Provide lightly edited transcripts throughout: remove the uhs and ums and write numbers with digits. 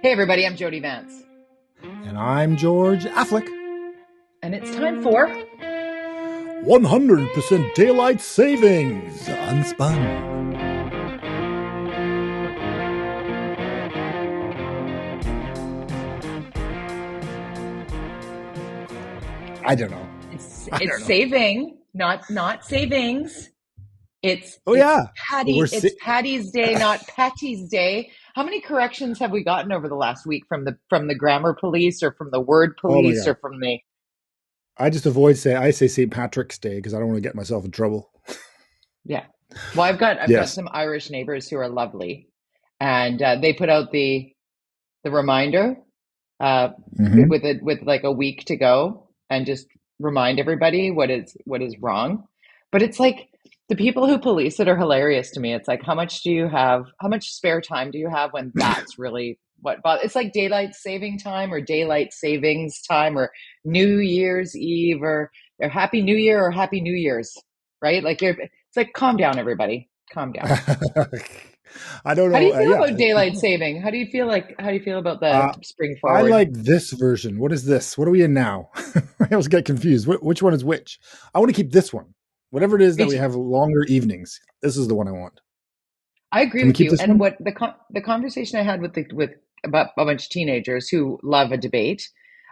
Hey everybody, I'm Jody Vance. And I'm George-Affleck. And it's time for 100% daylight savings, unspun. I don't know. It's saving, not savings. It's Patty's Day, not Patty's Day. How many corrections have we gotten over the last week from the grammar police or from the word police or from the? I just I say St. Patrick's Day because I don't want to get myself in trouble. Yeah. Well, I've got some Irish neighbors who are lovely, and they put out the reminder with like a week to go, and just remind everybody what is wrong. But it's like the people who police it are hilarious to me. It's like, how much spare time do you have when that's really what it's like daylight saving time or daylight savings time or New Year's Eve or Happy New Year or Happy New Year's, right? Like it's like, calm down, everybody. Calm down. I don't know. How do you feel about daylight saving? How do you feel about the spring forward? I like this version. What is this? What are we in now? I always get confused. Which one is which? I want to keep this one. Whatever it is that we have longer evenings. This is the one I want. I agree with you. And what the conversation I had with about a bunch of teenagers who love a debate,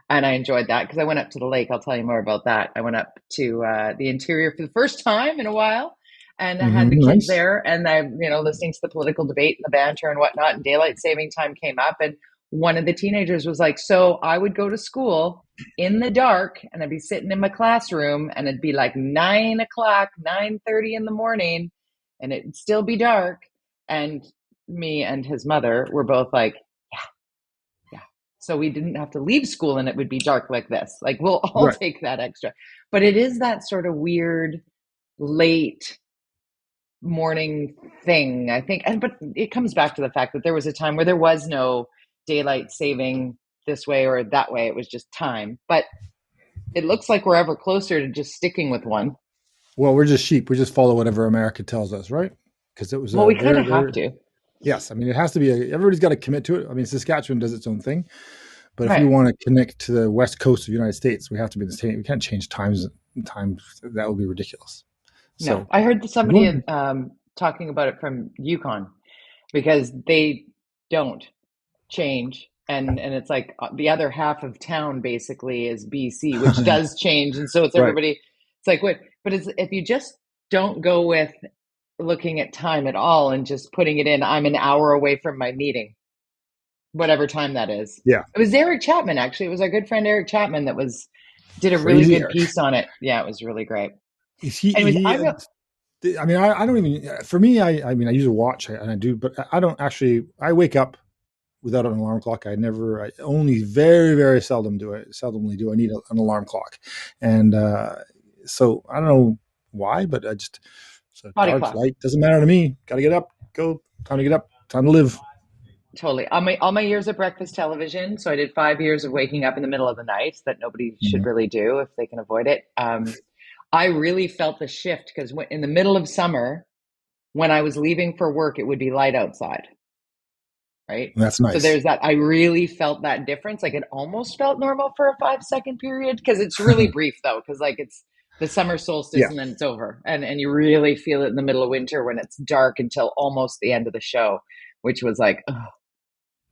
and I enjoyed that because I went up to the lake. I'll tell you more about that. I went up to the interior for the first time in a while. And I had the kids there, and I'm, listening to the political debate and the banter and whatnot, and daylight saving time came up. And one of the teenagers was like, so I would go to school in the dark, and I'd be sitting in my classroom, and it'd be like 9 o'clock, 9:30 in the morning, and it'd still be dark. And me and his mother were both like, yeah. So we didn't have to leave school, and it would be dark like this. Like, we'll all take that extra. But it is that sort of weird, late morning thing, I think. But it comes back to the fact that there was a time where there was no daylight saving this way or that way. It was just time. But it looks like we're ever closer to just sticking with one. Well, we're just sheep. We just follow whatever America tells us, right? Because it was. Well, we kind of have to. Yes, I mean, it has to be. Everybody's got to commit to it. I mean, Saskatchewan does its own thing, but if we want to connect to the west coast of the United States, we have to be the same. We can't change times. That would be ridiculous. No, I heard somebody talking about it from Yukon, because they don't change, and it's like the other half of town basically is BC, which does change, and so it's everybody. It's like what? But if you just don't go with looking at time at all and just putting it in, I'm an hour away from my meeting, whatever time that is. Yeah, it was Eric Chapman, actually. It was our good friend Eric Chapman that did a really good piece on it. Yeah, it was really great. I don't even, for me, I mean, I use a watch and I do, but I don't actually, I wake up without an alarm clock. I only very, very seldomly do I need an alarm clock. And so I don't know why, but I just, dark, light, doesn't matter to me. Got to get up, go, time to get up, time to live. Totally. All my years of breakfast television. So I did 5 years of waking up in the middle of the night that nobody should really do if they can avoid it. I really felt the shift because in the middle of summer, when I was leaving for work, it would be light outside. Right. That's nice. So there's that. I really felt that difference. Like, it almost felt normal for a 5-second period, because it's really brief though. Because like it's the summer solstice and then it's over. And you really feel it in the middle of winter when it's dark until almost the end of the show, which was like, oh,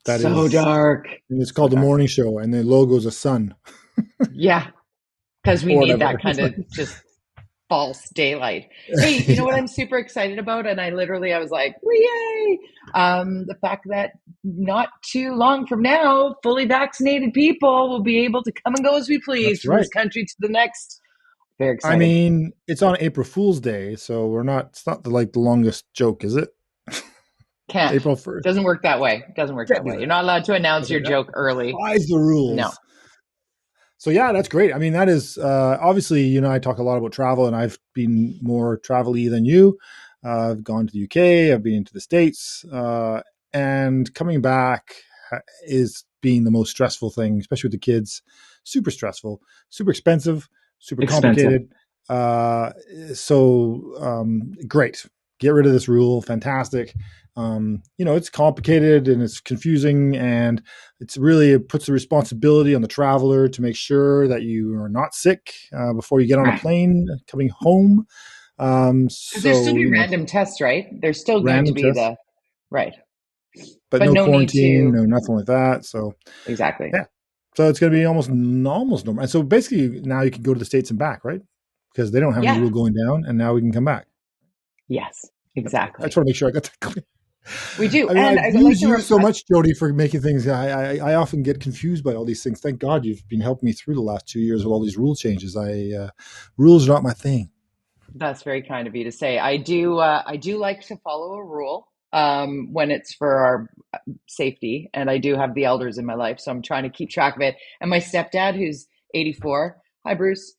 that so is dark. And it's called The Morning Show, and the logo's a sun. Yeah. Because we need that kind of just false daylight. Hey, you know what I'm super excited about? And I was like, yay! The fact that not too long from now, fully vaccinated people will be able to come and go as we please from this country to the next. Very exciting. I mean, it's on April Fool's Day, so it's not the longest joke, is it? Can't. April 1st. Doesn't work that way. You're not allowed to announce your joke early. Defies the rules. No. So yeah, that's great. I mean, that is obviously, I talk a lot about travel, and I've been more travel-y than you. I've gone to the UK, I've been to the States, and coming back is being the most stressful thing, especially with the kids. Super stressful, super expensive, super complicated. So great. Get rid of this rule. Fantastic. it's complicated and it's confusing, and it puts the responsibility on the traveler to make sure that you are not sick before you get on a Right. plane coming home. Because there's still So, be random tests, right? There's still going to random be tests, the right, but but no no need quarantine, to no nothing like that. So, exactly. yeah. So it's going to be almost normal. And so basically now you can go to the States and back, right? Because they don't have any Yeah. rule going down, and now we can come back. Yes. That's good. I just Exactly. want to make sure I got that clear. We do, I mean, and I've I would like used to. you so much, Jody, for making things. I often get confused by all these things. Thank God you've been helping me through the last 2 years with all these rule changes. Rules are not my thing. That's very kind of you to say. I do. I do like to follow a rule when it's for our safety, and I do have the elders in my life, so I'm trying to keep track of it. And my stepdad, who's 84, hi Bruce.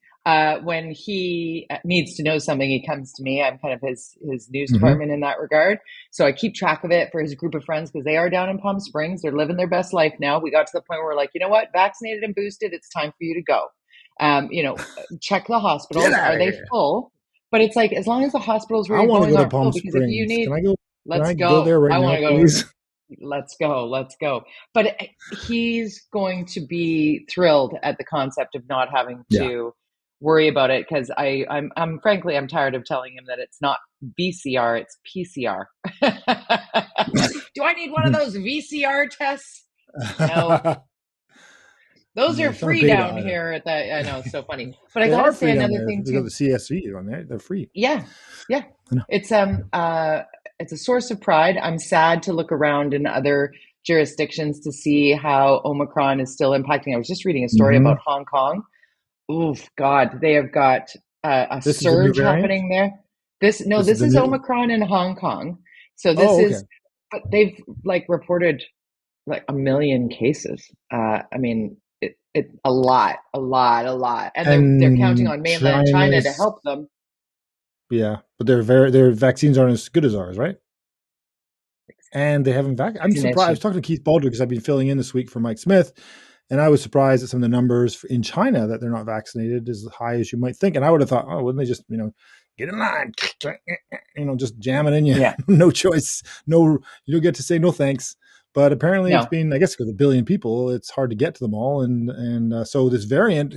When he needs to know something, he comes to me. I'm kind of his news Mm-hmm. department in that regard. So I keep track of it for his group of friends because they are down in Palm Springs. They're living their best life now. We got to the point where we're like, you know what, vaccinated and boosted, it's time for you to go. Check the Get hospitals. out Are of they here! full? But it's like as long as the hospitals where I you're want to going go to aren't Palm full, because if you Springs. Can need, I go? Can let's I go there go. right I want now, to go. please? Let's go. Let's go. But he's going to be thrilled at the concept of not having Yeah. to worry about it because I'm frankly I'm tired of telling him that it's not VCR, it's PCR. Do I need one of those VCR tests? No, those are It's not a free beta down either. here at the. I know it's so funny, but I They got to are say free down another there. thing They got too. the CSV on there. They're free. Yeah, yeah. I know. It's a source of pride. I'm sad to look around in other jurisdictions to see how Omicron is still impacting. I was just reading a story Mm-hmm. about Hong Kong. Oof, God, they have got a This is the new surge variant. happening there. No, This is this the is new. Omicron in Hong Kong. So this Oh, okay. is, but they've like reported like a million cases. I mean, it a lot, and they're counting And on mainland China to China's, help them. yeah, but their vaccines aren't as good as ours, right? And they haven't I'm It's an surprised. I issue. was talking to Keith Baldwin because I've been filling in this week for Mike Smith, and I was surprised at some of the numbers in China that they're not vaccinated as high as you might think. And I would have thought, oh, wouldn't they just get in line, just jam it in you, Yeah, no choice, no, you don't get to say no thanks. But apparently, it's no, been, I guess, because a billion people, it's hard to get to them all, and so this variant,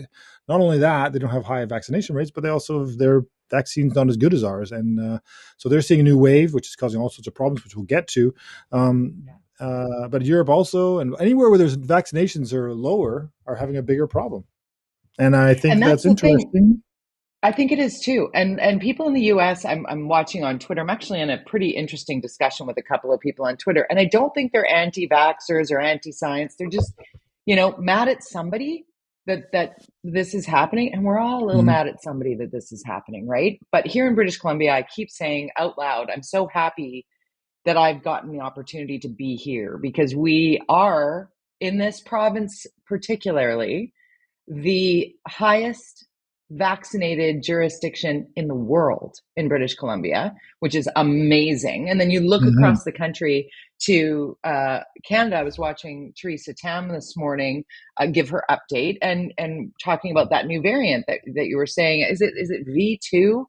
not only that they don't have high vaccination rates, but they also have their vaccines not as good as ours, and so they're seeing a new wave, which is causing all sorts of problems, which we'll get to. But Europe also, and anywhere where there's vaccinations are lower, are having a bigger problem, and I think and that's that's the thing. interesting. I think it is too. And people in the US, I'm watching on Twitter. I'm actually in a pretty interesting discussion with a couple of people on Twitter. And I don't think they're anti-vaxxers or anti-science. They're just, mad at somebody that this is happening. And we're all a little Mhm. mad at somebody that this is happening, right? But here in British Columbia, I keep saying out loud, I'm so happy that I've gotten the opportunity to be here because we are in this province particularly the highest vaccinated jurisdiction in the world in British Columbia, which is amazing. And then you look Mhm. across the country to Canada. I was watching Theresa Tam this morning give her update and talking about that new variant that you were saying. Is it V2?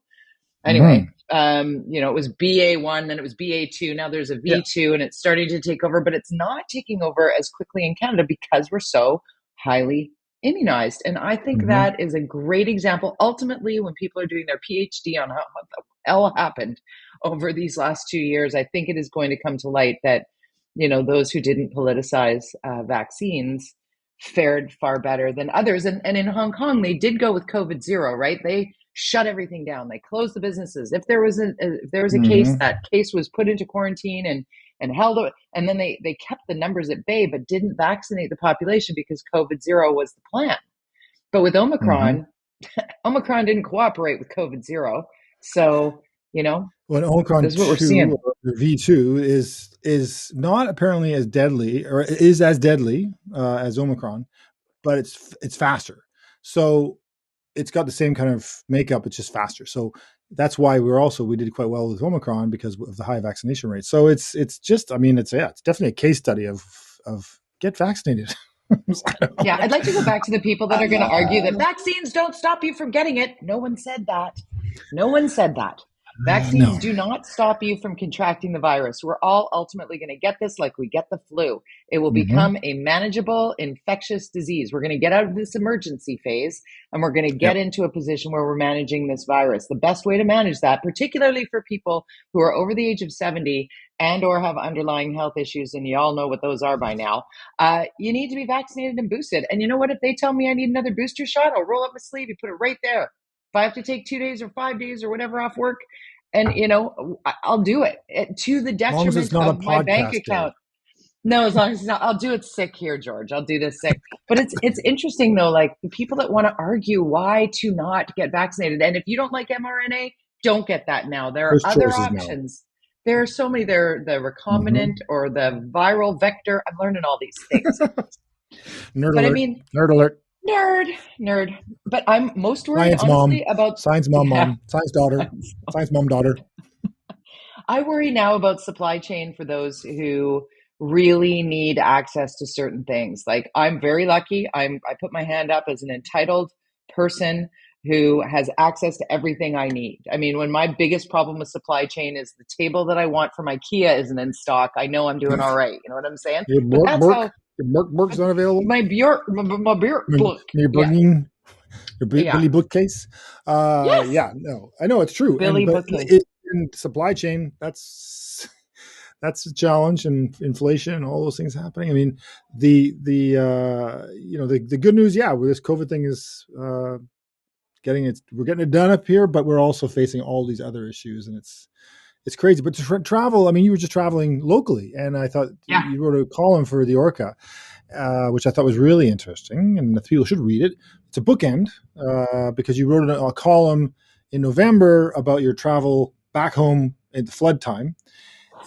Anyway, Mhm. it was BA1, then it was BA2. Now there's a Yeah. V2 and it's starting to take over, but it's not taking over as quickly in Canada because we're so highly immunized. And I think Mhm. that is a great example. Ultimately, when people are doing their PhD on how the hell happened over these last 2 years, I think it is going to come to light that, those who didn't politicize vaccines fared far better than others. And in Hong Kong, they did go with COVID zero, right? They shut everything down. They closed the businesses. If there was a case, Mhm. that case was put into quarantine and held it. And then they kept the numbers at bay, but didn't vaccinate the population because COVID zero was the plan. But with Mhm. Omicron didn't cooperate with COVID zero. So, When Omicron this is what we're 2 seeing. or V2 is not apparently as deadly, or is as deadly as Omicron, but it's faster. So it's got the same kind of makeup. It's just faster. So that's why we did quite well with Omicron because of the high vaccination rate. So it's just, I mean, it's definitely a case study of get vaccinated. I don't know, Yeah, I'd like, like to go back to the people that are going to argue that vaccines don't stop you from getting it. No one said that. No one said that. Vaccines No. do not stop you from contracting the virus. We're all ultimately going to get this like we get the flu. It will Mm-hmm. become a manageable infectious disease. We're going to get out of this emergency phase and we're going to get Yep. into a position where we're managing this virus. The best way to manage that, particularly for people who are over the age of 70 and or have underlying health issues, and you all know what those are by now, you need to be vaccinated and boosted. And you know what? If they tell me I need another booster shot, I'll roll up my sleeve and put it right there. If I have to take 2 days or 5 days or whatever off work, and I'll do it to the As long as it's detriment not a of my bank podcast day. account. No, as long as it's not, I'll do it sick here, George. I'll do this sick. But it's interesting though, like the people that want to argue why to not get vaccinated. And if you don't like mRNA, don't get that now. There are There's other choices now. options. There are so many. They're the recombinant or the viral vector. I'm learning all these things. Nerd But I alert. mean, Nerd alert. nerd. But I'm most worried, Science honestly, mom. about Science mom. Science daughter. Science mom daughter. I worry now about supply chain for those who really need access to certain things. Like I'm very lucky. I put my hand up as an entitled person who has access to everything I need. I mean, when my biggest problem with supply chain is the table that I want from IKEA isn't in stock, I know I'm doing all right. You know what I'm saying? Your But that's Bork. how Your Bork's not available. my beer book. Your Yeah. bringing your Yeah. Billy bookcase. Yes. Yeah, no, I know it's true. Billy But bookcase. in supply chain, that's a challenge, and inflation and all those things happening. I mean, the good news, yeah, with this COVID thing is we're getting it done up here, but we're also facing all these other issues, and it's crazy. But to travel, I mean, you were just traveling locally, and I thought Yeah. you wrote a column for the Orca, which I thought was really interesting, and the people should read it. It's a bookend because you wrote a column in November about your travel back home at the flood time,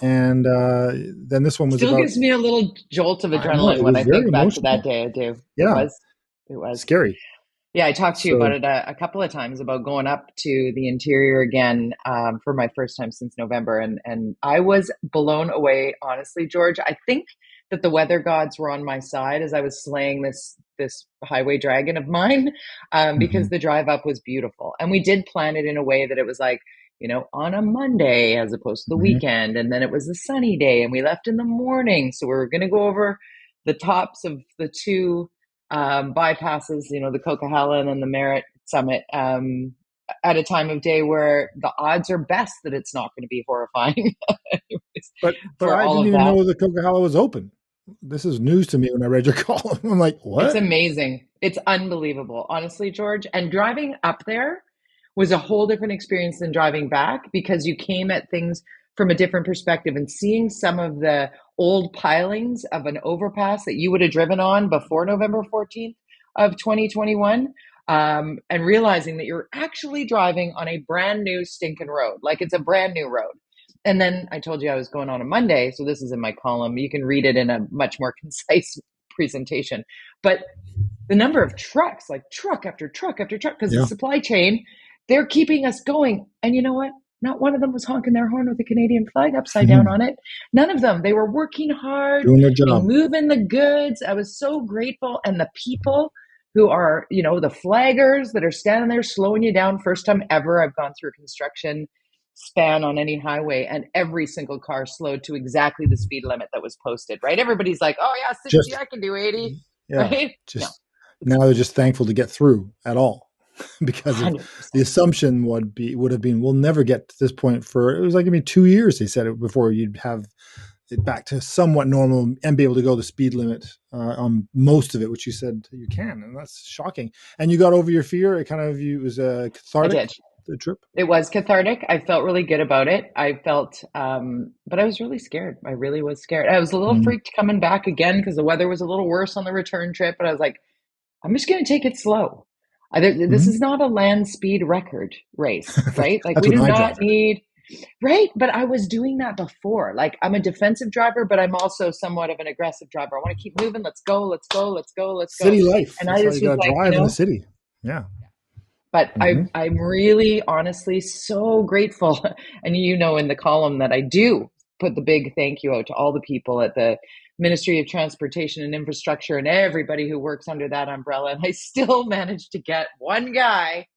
and then this one was Still about. gives me a little jolt of I know adrenaline it when was I very think back to that emotional. day. I do. It Yeah, was. It was. scary. Yeah, I talked to you about So it a couple of times about going up to the interior again for my first time since November, and I was blown away. Honestly, George, I think that the weather gods were on my side as I was slaying this highway dragon of mine, because mhm, the drive up was beautiful, and we did plan it in a way that it was like on a Monday as opposed to the mhm. weekend, and then it was a sunny day, and we left in the morning, so we were going to go over the tops of the two bypasses, the Coquihalla and then the Merritt Summit, at a time of day where the odds are best that it's not going to be horrifying. Anyways, But for I all didn't of even that. know the Coquihalla was open. This is news to me when I read your column. I'm like, It's what? amazing. It's unbelievable, honestly, George. And driving up there was a whole different experience than driving back because you came at things from a different perspective and seeing some of the old pilings of an overpass that you would have driven on before November 14th of 2021, and realizing that you're actually driving on a brand new stinking road. Like it's a brand new road. And then I told you I was going on a Monday. So this is in my column. You can read it in a much more concise presentation. But the number of trucks, like truck after truck after truck, because the Yeah. supply chain, they're keeping us going. And you know what? Not one of them was honking their horn with a Canadian flag upside down on it. None of them. They were working hard. Doing their They job. moving the goods. I was so grateful. And the people who are, the flaggers that are standing there slowing you down. First time ever I've gone through a construction span on any highway, and every single car slowed to exactly the speed limit that was posted, right? Everybody's like, oh yeah, 60, Just I can do 80, yeah. right? No, Just now they're just thankful to get through at all. Because of the 100%. assumption would have been we'll never get to this point for it was like 2 years they said it before you'd have it back to somewhat normal and be able to go the speed limit on most of it, which you said you can, and that's shocking. And you got over your fear. It was I cathartic, did. the trip. It was cathartic. I felt really good about it. I felt, but I was really scared. I really was scared. I was a little Mm-hmm. freaked coming back again because the weather was a little worse on the return trip. But I was like, I'm just going to take it slow. This Mm-hmm. is not a land speed record race, right? Like That's we when do I not drive it. need, right? But I was doing that before. Like I'm a defensive driver, but I'm also somewhat of an aggressive driver. I want to keep moving. Let's go. Let's go. Let's go. Let's go. City life. And I That's how you just was got to like, drive in the city. Yeah. but Mm-hmm. I'm really honestly so grateful. And in the column that I do put the big thank you out to all the people at the Ministry of Transportation and Infrastructure and everybody who works under that umbrella. And I still managed to get one guy,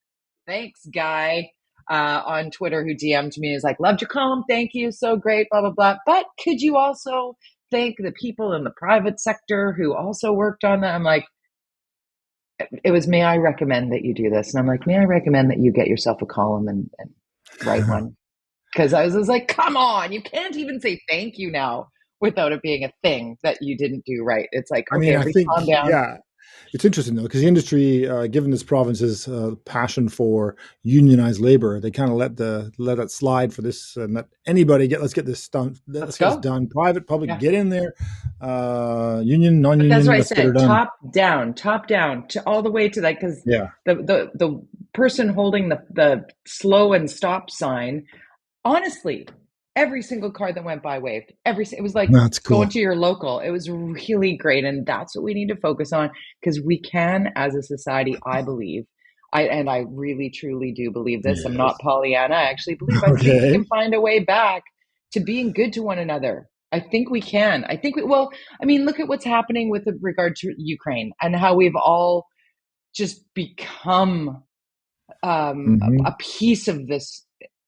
thanks guy, on Twitter who DM'd me, is like, loved your column, thank you, so great, blah blah blah. But could you also thank the people in the private sector who also worked on that? I'm like, it was, may I recommend that you do this? And I'm like, may I recommend that you get yourself a column and write one? Because I was like, come on, you can't even say thank you now without it being a thing that you didn't do right. It's like, I okay, mean, I everybody think, calm down. yeah, it's interesting though, because the industry, given this province's passion for unionized labor, they kind of let it slide for this, and let anybody let's get this done. Let's Let's get this go. done. Private, public, Yeah. get in there. Union, But that's non-union, what I let's get her said. done. Top down to all the way to that, because Yeah, the person holding the slow and stop sign, honestly, every single car that went by waved. It was like that's going cool. to your local. It was really great, and that's what we need to focus on, because we can, as a society, I believe. I really truly do believe this. I'm not Yes. Pollyanna. I think we Okay. can find a way back to being good to one another. I think we can. Well, I mean, look at what's happening with regard to Ukraine and how we've all just become Hmm. a piece of this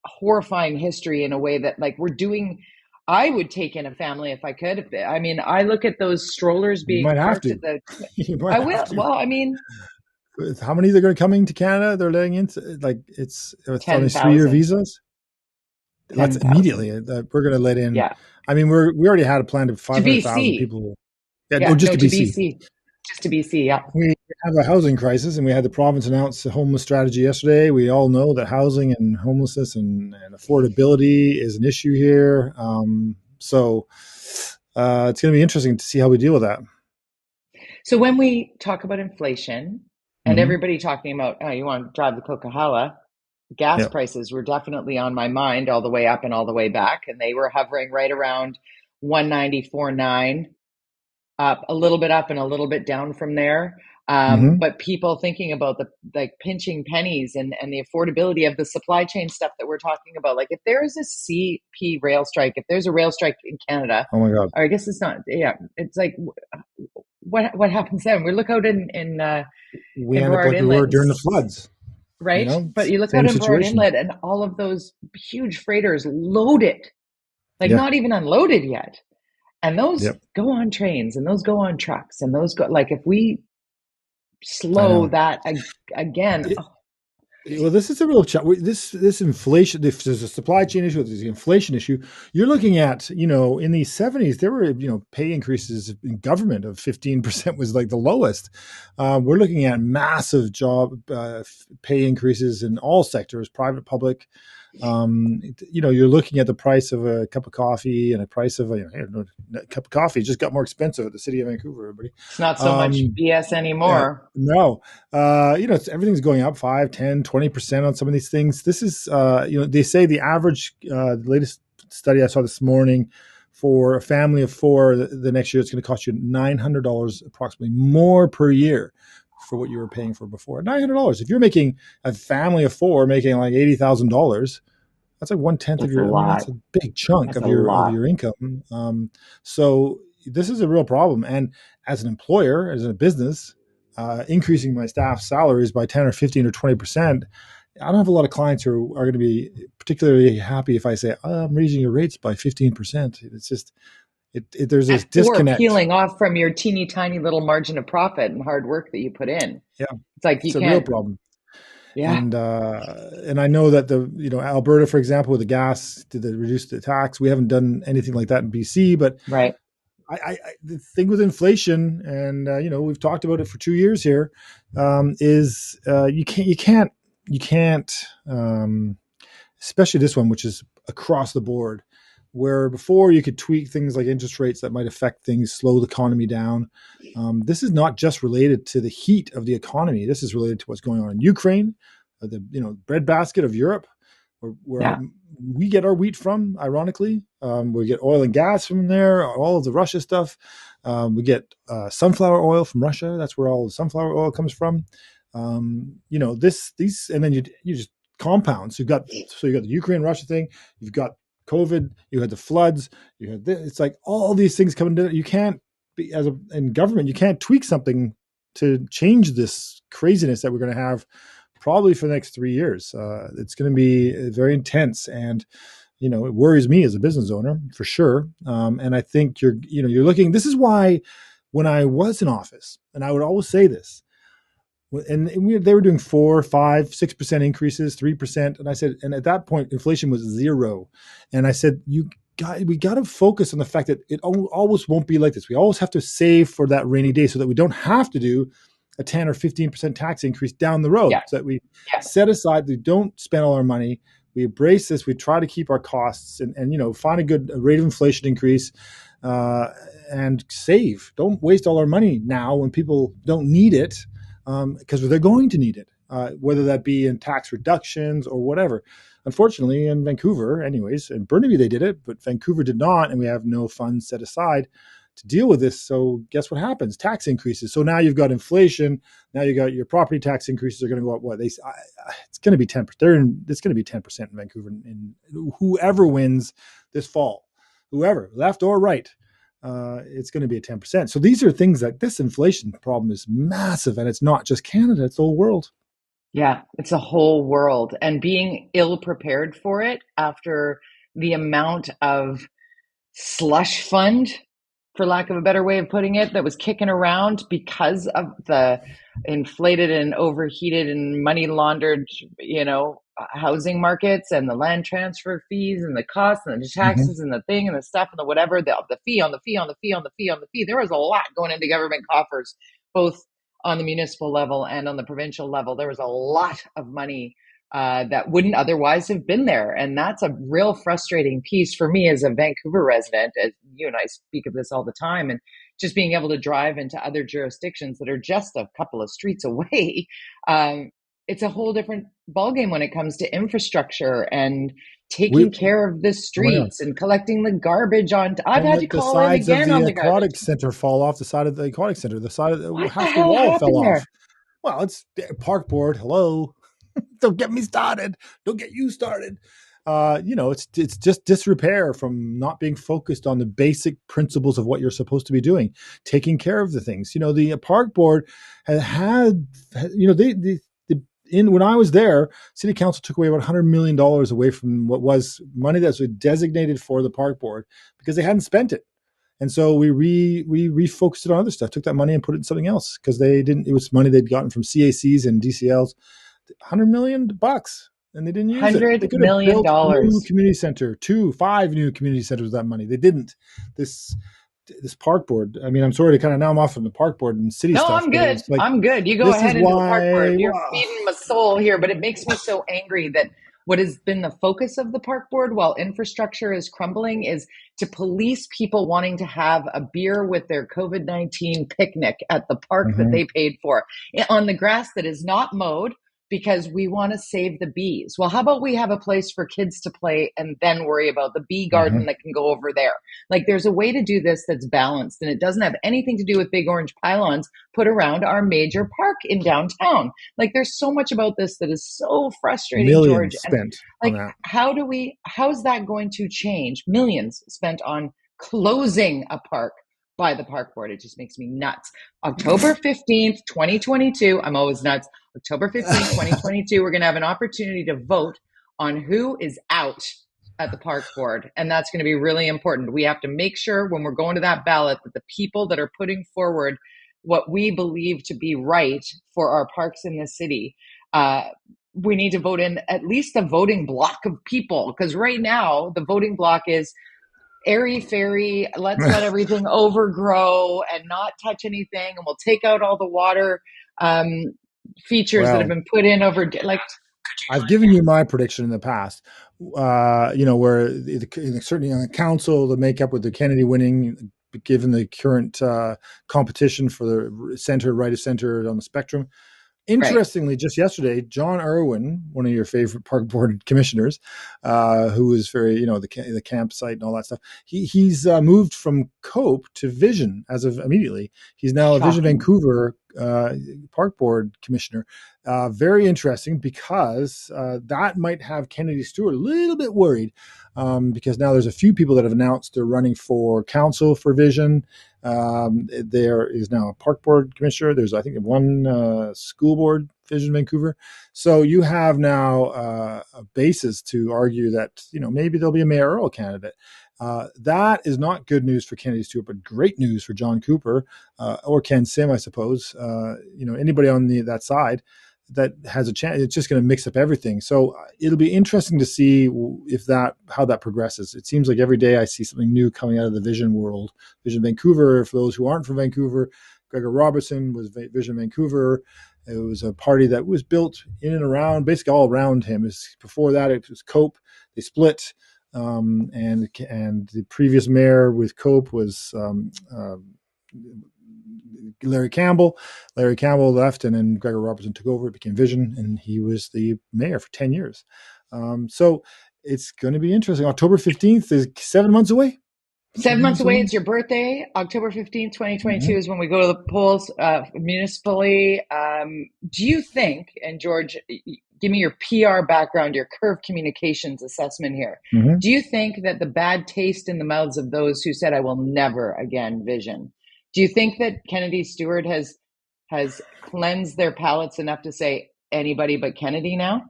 horrifying history in a way that, like, we're doing. I would take in a family if I could. I mean, I look at those strollers You being might have parked to. at the. You might I have will. to. Well, I mean, How many are going to coming to Canada? They're letting into, like, it's on ten these 3-year thousand. visas. That's 10,000. immediately we're going to let in. Yeah, I mean, we already had a plan of to 500,000 BC. people. Yeah, oh, Yeah, just no, to to BC. BC. Just to BC. Yeah. We have a housing crisis, and we had the province announce a homeless strategy yesterday. We all know that housing and homelessness and affordability is an issue here. So it's going to be interesting to see how we deal with that. So when we talk about inflation and Hmm. everybody talking about, oh, you want to drive the Coca-Cola, gas Yeah. prices were definitely on my mind all the way up and all the way back. And they were hovering right around 194.9, up and a little bit down from there. Hmm. But people thinking about the, like, pinching pennies and the affordability of the supply chain stuff that we're talking about. Like, if there is a CP rail strike, if there's a rail strike in Canada, Oh my God. or I guess it's not, yeah, it's like, what happens then? We look out We in end up Burrard like we Inlet, were and, during the floods. right? But you look out Same in Burrard situation. Inlet, and all of those huge freighters loaded, like Yeah. not even unloaded yet. And those Yep. go on trains, and those go on trucks, and those go, like, if we I slow know. that again, oh, Well, this is a real challenge. This inflation. If there's a supply chain issue, there's an inflation issue. You're looking at, in the '70s, there were, pay increases in government of 15% was like the lowest. We're looking at massive job pay increases in all sectors, private, public. You're looking at the price of a cup of coffee, and a price of a cup of coffee just got more expensive at the city of Vancouver. Everybody. it's not so much Um, BS yeah, anymore. no, everything's going up 5, 10, 20% on some of these things. This is, they say the average, the latest study I saw this morning, for a family of 4, the next year, it's going to cost you $900 approximately more per year for what you were paying for before. $900. If you're making a family of 4 making like $80,000, that's like 1/10 of It's a your. I mean, lot. that's a big chunk That's of a your lot. income. So this is a real problem. And as an employer, as a business, increasing my staff's salaries by 10 or 15 or 20%, I don't have a lot of clients who are going to be particularly happy if I say, I'm raising your rates by 15%. It's just, there's this At 4, disconnect. peeling off from your teeny tiny little margin of profit and hard work that you put in. Yeah, It's like you it's a real can't. problem. Yeah, And I know that Alberta, for example, with the gas, did they reduce the tax? We haven't done anything like that in BC, but right. the thing with inflation, and we've talked about it for 2 years here, is you can't, especially this one, which is across the board, where before you could tweak things like interest rates that might affect things, slow the economy down. This is not just related to the heat of the economy. This is related to what's going on in Ukraine, the breadbasket of Europe, where Yeah. we get our wheat from. Ironically, we get oil and gas from there. All of the Russia stuff. We get sunflower oil from Russia. That's where all the sunflower oil comes from. These, and then you just compounds. You got the Ukraine Russia thing. You've got COVID. You had the floods. You had this. It's like all these things coming together. You can't be in government. You can't tweak something to change this craziness that we're going to have probably for the next 3 years. It's going to be very intense, and it worries me as a business owner for sure. And I think you're looking. This is why when I was in office, and I would always say this, and they were doing 4, 5, 6% increases, 3%, and I said, and at that point, inflation was 0, and I said, we got to focus on the fact that it always won't be like this. We always have to save for that rainy day, so that we don't have to do a 10 or 15% tax increase down the road. Yeah. So that we set aside, we don't spend all our money. We embrace this. We try to keep our costs and find a good rate of inflation increase and save. Don't waste all our money now when people don't need it, because they're going to need it, whether that be in tax reductions or whatever. Unfortunately, in Vancouver, anyways, in Burnaby they did it, but Vancouver did not, and we have no funds set aside to deal with this. So guess what happens? Tax increases. So now you've got inflation. Now you got your property tax increases are going to go up. What it's going to be 10%. It's going to be 10% in Vancouver. And whoever wins this fall, whoever left or right, it's going to be a 10%. So these are things like this inflation problem is massive, and it's not just Canada; it's the whole world. Yeah, it's a whole world, and being ill prepared for it after the amount of slush fund, for lack of a better way of putting it, that was kicking around because of the inflated and overheated and money laundered, housing markets, and the land transfer fees and the costs and the taxes and the thing and the stuff and the whatever, the fee on the fee on the fee on the fee on the fee. There was a lot going into government coffers, both on the municipal level and on the provincial level. There was a lot of money that wouldn't otherwise have been there. And that's a real frustrating piece for me as a Vancouver resident, as you and I speak of this all the time, and just being able to drive into other jurisdictions that are just a couple of streets away. It's a whole different ballgame when it comes to infrastructure and taking care of the streets and collecting the garbage on. I've had to call in again on the garbage. The aquatic center fall off the side of the aquatic center. The side of half the wall fell there? off. Well, it's park board. Hello. Don't get me started. Don't get you started. It's just disrepair from not being focused on the basic principles of what you're supposed to be doing, taking care of the things. The park board had when I was there, City Council took away about $100 million away from what was money that was designated for the park board because they hadn't spent it. And so we refocused it on other stuff, took that money and put it in something else because it was money they'd gotten from CACs and DCLs. $100 million, and they didn't use it. They could have built a new community center, 5 new community centers with that money. They didn't. This park board. I mean, I'm sorry to kind of now I'm off from the park board and city stuff. No, I'm good. I'm good. You go ahead into the park board. You're feeding my soul here, but it makes me so angry that what has been the focus of the park board while infrastructure is crumbling is to police people wanting to have a beer with their COVID-19 picnic at the park that they paid for on the grass that is not mowed, because we want to save the bees. Well, how about we have a place for kids to play and then worry about the bee garden that can go over there? Like, there's a way to do this that's balanced, and it doesn't have anything to do with big orange pylons put around our major park in downtown. Like, there's so much about this that is so frustrating, Millions George. spent and, on that. How's that going to change? Millions spent on closing a park by the park board. It just makes me nuts. October 15th, 2022. I'm always nuts. October 15th, 2022. We're going to have an opportunity to vote on who is out at the park board. And that's going to be really important. We have to make sure when we're going to that ballot that the people that are putting forward what we believe to be right for our parks in the city, we need to vote in at least a voting block of people. Because right now the voting block is airy-fairy, let's let everything overgrow and not touch anything, and we'll take out all the water features that have been put in over. I've given you my prediction in the past, where certainly on the council, the makeup with the Kennedy winning, given the current competition for the center, right of center on the spectrum. Interestingly, just yesterday, John Irwin, one of your favorite park board commissioners, who is very, the campsite and all that stuff, he's moved from COPE to Vision as of immediately. He's now a Vision Vancouver park board commissioner. Very interesting because that might have Kennedy-Stewart a little bit worried, because now there's a few people that have announced they're running for council for Vision. There is now a park board commissioner. There's, I think, one school board Vision Vancouver. So you have now a basis to argue that, maybe there'll be a mayoral candidate. That is not good news for Kennedy-Stewart, but great news for John Cooper, or Ken Sim, I suppose. Anybody on that side that has a chance. It's just going to mix up everything. So it'll be interesting to see how that progresses. It seems like every day I see something new coming out of the Vision world. Vision Vancouver, for those who aren't from Vancouver, Gregor Robertson was Vision Vancouver. It was a party that was built in and around, basically all around him. Before that, it was Cope. They split. And the previous mayor with Cope was Larry Campbell. Larry Campbell left, and then Gregor Robertson took over. It became Vision, and he was the mayor for 10 years. So it's going to be interesting. October 15th is 7 months away. 7 months away. It's your birthday. October 15th, 2022 is when we go to the polls municipally. Do you think, and George, give me your PR background, your curve communications assessment here. Do you think that the bad taste in the mouths of those who said, I will never again Vision, do you think that Kennedy-Stewart has cleansed their palates enough to say anybody but Kennedy now?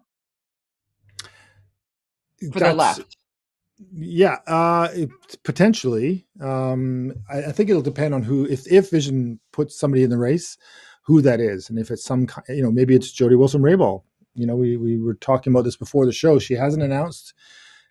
For the left. Yeah, potentially. I think it'll depend on who, if Vision puts somebody in the race, who that is. And if it's maybe it's Jody Wilson-Raybould. We were talking about this before the show. She hasn't announced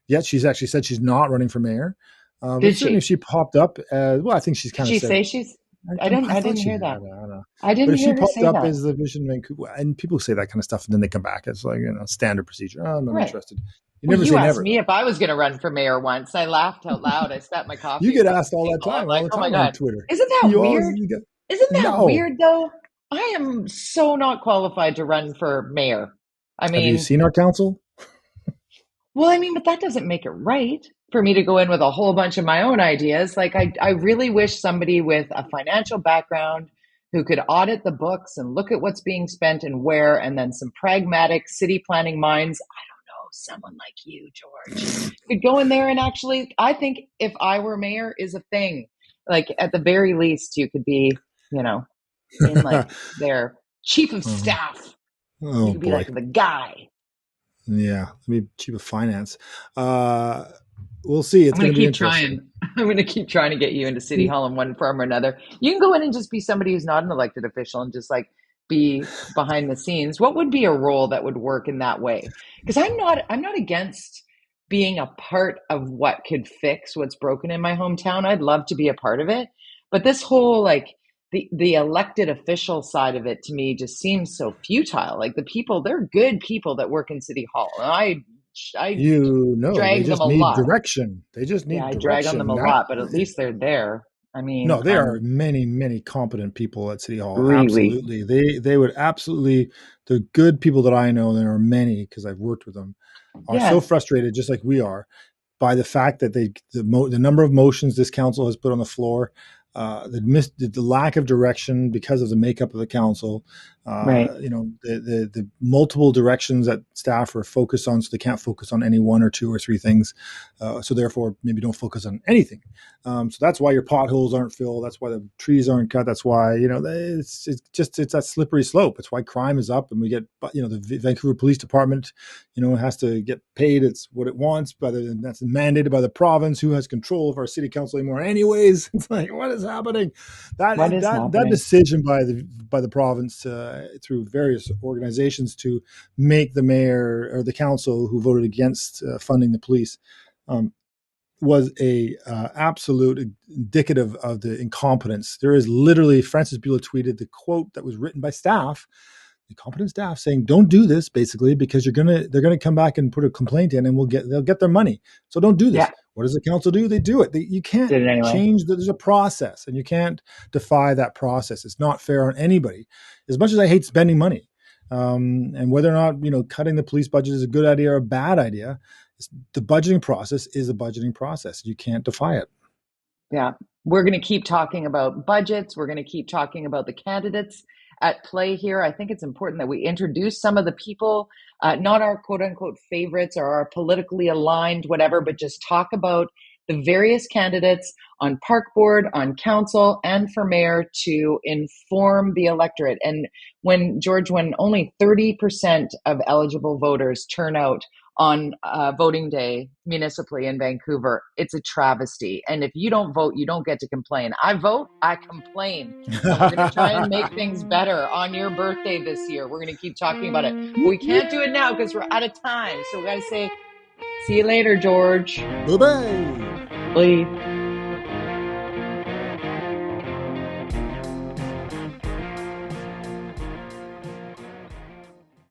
yet. She's actually said she's not running for mayor. But certainly if she popped up, I think she's kind of said. Did she say she's? I didn't hear that. I don't know. I didn't hear her say that. But if she popped up as the Vision Vancouver, and people say that kind of stuff, and then they come back. It's like, standard procedure. Oh, I'm not interested. You asked me if I was going to run for mayor once. I laughed out loud. I spat my coffee. You get asked all the time on Twitter. Isn't that weird? Isn't that weird, though? I am so not qualified to run for mayor. I mean, have you seen our council? Well, but that doesn't make it right for me to go in with a whole bunch of my own ideas. Like, I really wish somebody with a financial background who could audit the books and look at what's being spent and where, and then some pragmatic city planning minds. Someone like you, George, could go in there and actually, I think if I were mayor is a thing. Like, at the very least, you could be, in like their chief of staff. You could be like the guy. Yeah, maybe chief of finance. We'll see. It's going to be interesting. I'm going to keep trying to get you into City Hall in one form or another. You can go in and just be somebody who's not an elected official and just like be behind the scenes. What would be a role that would work in that way? Because I'm not against being a part of what could fix what's broken in my hometown. I'd love to be a part of it. But this whole the elected official side of it to me just seems so futile. Like, the people, they're good people that work in City Hall. And I drag them a lot. Direction. They just need direction. I drag on them a lot, but at least they're there. No, there are many, many competent people at City Hall. Really? Absolutely. They would absolutely, the good people that I know, there are many because I've worked with them, are so frustrated, just like we are, by the fact that the number of motions this council has put on the floor, the lack of direction because of the makeup of the council, right. The multiple directions that staff are focused on, so they can't focus on any one or two or three things. So therefore, maybe don't focus on anything. So that's why your potholes aren't filled. That's why the trees aren't cut. That's why, it's that slippery slope. It's why crime is up, and we get, the Vancouver Police Department, has to get paid. It's what it wants, but that's mandated by the province, who has control of our city council anymore. Anyways, it's like, what is happening? That decision by the province through various organizations to make the mayor or the council who voted against funding the police was a absolute indicative of the incompetence. There is literally, Francis Bueller tweeted the quote that was written by staff, the competent staff, saying, "Don't do this," basically, because they're gonna come back and put a complaint in, and they'll get their money. So don't do this. Yeah. What does the council do? They do it. You can't change. There's a process, and you can't defy that process. It's not fair on anybody. As much as I hate spending money, and whether or not cutting the police budget is a good idea or a bad idea, the budgeting process is a budgeting process. You can't defy it. Yeah, we're going to keep talking about budgets. We're going to keep talking about the candidates at play here. I think it's important that we introduce some of the people, not our quote unquote favorites or our politically aligned, whatever, but just talk about the various candidates on park board, on council, and for mayor to inform the electorate. And when only 30% of eligible voters turn out on voting day municipally in Vancouver, it's a travesty. And if you don't vote, you don't get to complain. I vote, I complain. And we're going to try and make things better on your birthday this year. We're going to keep talking about it. But we can't do it now because we're out of time. So we got to say, see you later, George. Bye-bye. Bye.